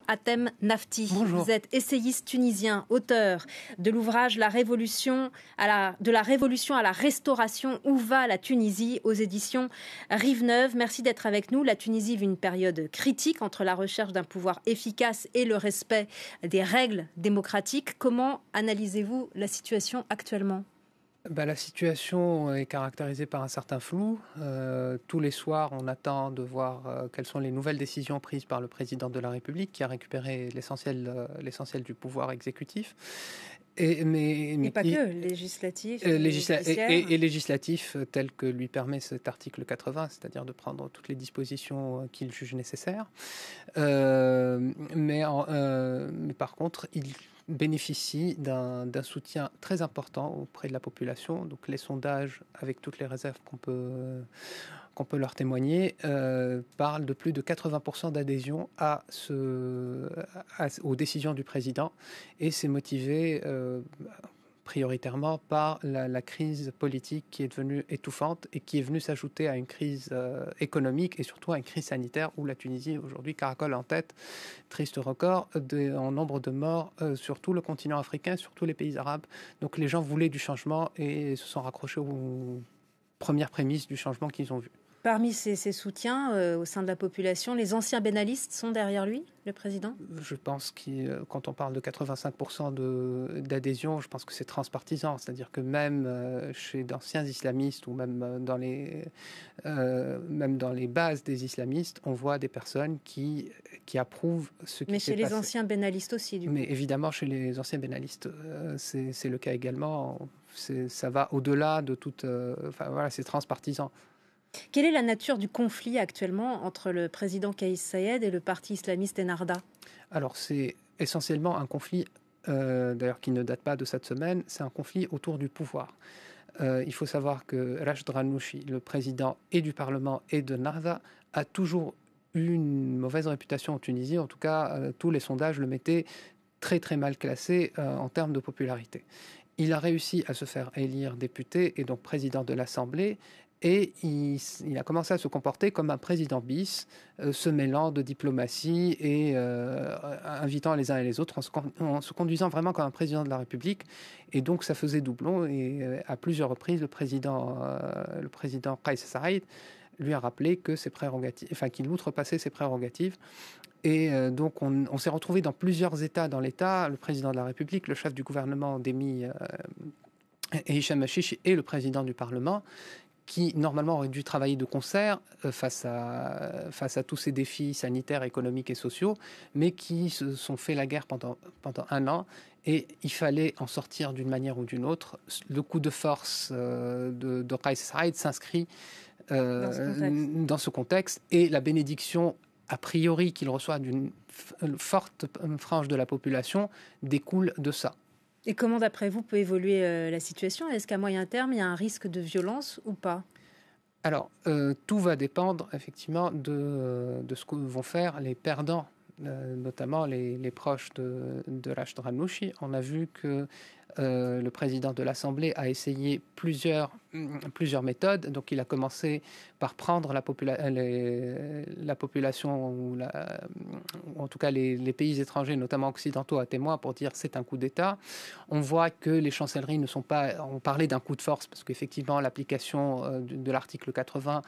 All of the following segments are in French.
Hatem Nafti. Bonjour. Vous êtes essayiste tunisien, auteur de l'ouvrage de la révolution à la restauration, où va la Tunisie, aux éditions Rive-Neuve. Merci d'être avec nous. La Tunisie vit une période critique entre la recherche d'un pouvoir efficace et le respect des règles démocratiques. Comment analysez-vous la situation actuellement ? La situation est caractérisée par un certain flou. Tous les soirs, on attend de voir quelles sont les nouvelles décisions prises par le président de la République, qui a récupéré l'essentiel du pouvoir exécutif. Mais pas que, législatif et législatif, tel que lui permet cet article 80, c'est-à-dire de prendre toutes les dispositions qu'il juge nécessaires. Mais par contre, il bénéficie d'un soutien très important auprès de la population. Donc les sondages, avec toutes les réserves qu'on peut leur témoigner, parlent de plus de 80% d'adhésion aux décisions du président. Et c'est motivé prioritairement par la crise politique qui est devenue étouffante et qui est venue s'ajouter à une crise économique et surtout à une crise sanitaire où la Tunisie aujourd'hui caracole en tête, triste record, en nombre de morts sur tout le continent africain, sur tous les pays arabes. Donc les gens voulaient du changement et se sont raccrochés aux premières prémices du changement qu'ils ont vu. Parmi ces soutiens au sein de la population, les anciens benalistes sont derrière lui, le président ? Je pense que quand on parle de 85% d'adhésion, je pense que c'est transpartisan. C'est-à-dire que même chez d'anciens islamistes ou même dans les bases des islamistes, on voit des personnes qui approuvent ce qui s'est passé. Mais chez les anciens benalistes aussi, du coup. Mais évidemment, chez les anciens benalistes, c'est le cas également. Ça va au-delà de toute... c'est transpartisan. Quelle est la nature du conflit actuellement entre le président Kais Saied et le parti islamiste Ennahda ? Alors, c'est essentiellement un conflit, d'ailleurs qui ne date pas de cette semaine, c'est un conflit autour du pouvoir. Il faut savoir que Rachid Ghannouchi, le président et du Parlement et de Ennahda, a toujours eu une mauvaise réputation en Tunisie. En tout cas, tous les sondages le mettaient très très mal classé en termes de popularité. Il a réussi à se faire élire député et donc président de l'Assemblée. Et il a commencé à se comporter comme un président bis, se mêlant de diplomatie et invitant les uns et les autres en se conduisant vraiment comme un président de la République. Et donc ça faisait doublon. Et à plusieurs reprises, le président Kais Saied lui a rappelé que qu'il outrepassait ses prérogatives. Et donc on s'est retrouvé dans plusieurs États dans l'État, le président de la République, le chef du gouvernement Démi et Hicham Achiche et le président du Parlement, qui normalement auraient dû travailler de concert face à tous ces défis sanitaires, économiques et sociaux, mais qui se sont fait la guerre pendant un an. Et il fallait en sortir d'une manière ou d'une autre. Le coup de force de Kais Saied s'inscrit dans ce contexte. Et la bénédiction, a priori, qu'il reçoit d'une forte frange de la population, découle de ça. Et comment, d'après vous, peut évoluer la situation ? Est-ce qu'à moyen terme, il y a un risque de violence ou pas ? Alors, tout va dépendre effectivement de ce que vont faire les perdants, notamment les proches de Rachid Ghannouchi. On a vu que le président de l'Assemblée a essayé plusieurs méthodes. Donc, il a commencé par prendre la population, ou en tout cas les pays étrangers, notamment occidentaux, à témoin pour dire c'est un coup d'État. On voit que les chancelleries ne sont pas... On parlait d'un coup de force parce qu'effectivement, l'application de l'article 80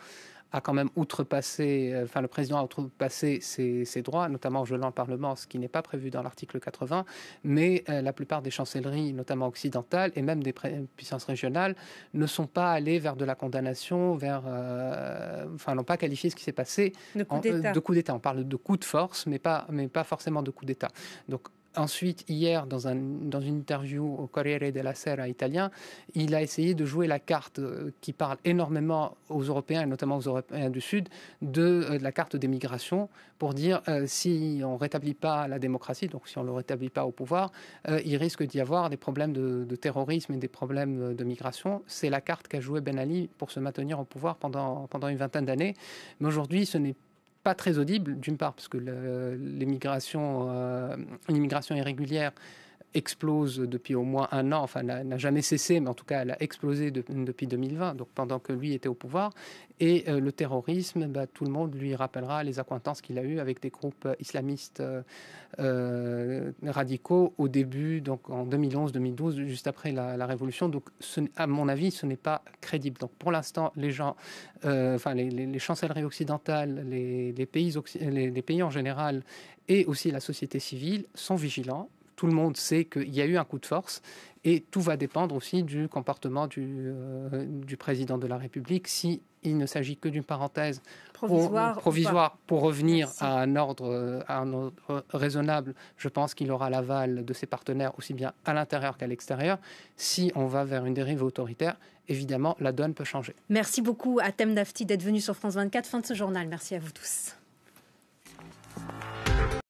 a quand même le président a outrepassé ses droits, notamment en gelant le Parlement, ce qui n'est pas prévu dans l'article 80, mais la plupart des chancelleries, notamment occidentales, et même des puissances régionales, ne sont pas allées vers de la condamnation, n'ont pas qualifié ce qui s'est passé de coup d'État. On parle de coup de force, mais pas forcément de coup d'État. Donc, ensuite, hier, dans une interview au Corriere della Sera italien, il a essayé de jouer la carte qui parle énormément aux Européens, et notamment aux Européens du Sud, de la carte des migrations, pour dire si on ne rétablit pas la démocratie, donc si on ne le rétablit pas au pouvoir, il risque d'y avoir des problèmes de terrorisme et des problèmes de migration. C'est la carte qu'a joué Ben Ali pour se maintenir au pouvoir pendant une vingtaine d'années. Mais aujourd'hui, ce n'est pas très audible, d'une part parce que l'immigration irrégulière explose depuis au moins un an, enfin n'a jamais cessé, mais en tout cas elle a explosé depuis 2020, donc pendant que lui était au pouvoir. Et le terrorisme, tout le monde lui rappellera les accointances qu'il a eues avec des groupes islamistes radicaux au début, donc en 2011-2012, juste après la révolution. Donc à mon avis, ce n'est pas crédible. Donc pour l'instant, les gens, les chancelleries occidentales, les pays en général, et aussi la société civile sont vigilants. Tout le monde sait qu'il y a eu un coup de force et tout va dépendre aussi du comportement du président de la République. Si il ne s'agit que d'une parenthèse provisoire pour revenir à un ordre raisonnable, je pense qu'il aura l'aval de ses partenaires aussi bien à l'intérieur qu'à l'extérieur. Si on va vers une dérive autoritaire, évidemment, la donne peut changer. Merci beaucoup à Tem Dafti d'être venu sur France 24. Fin de ce journal. Merci à vous tous.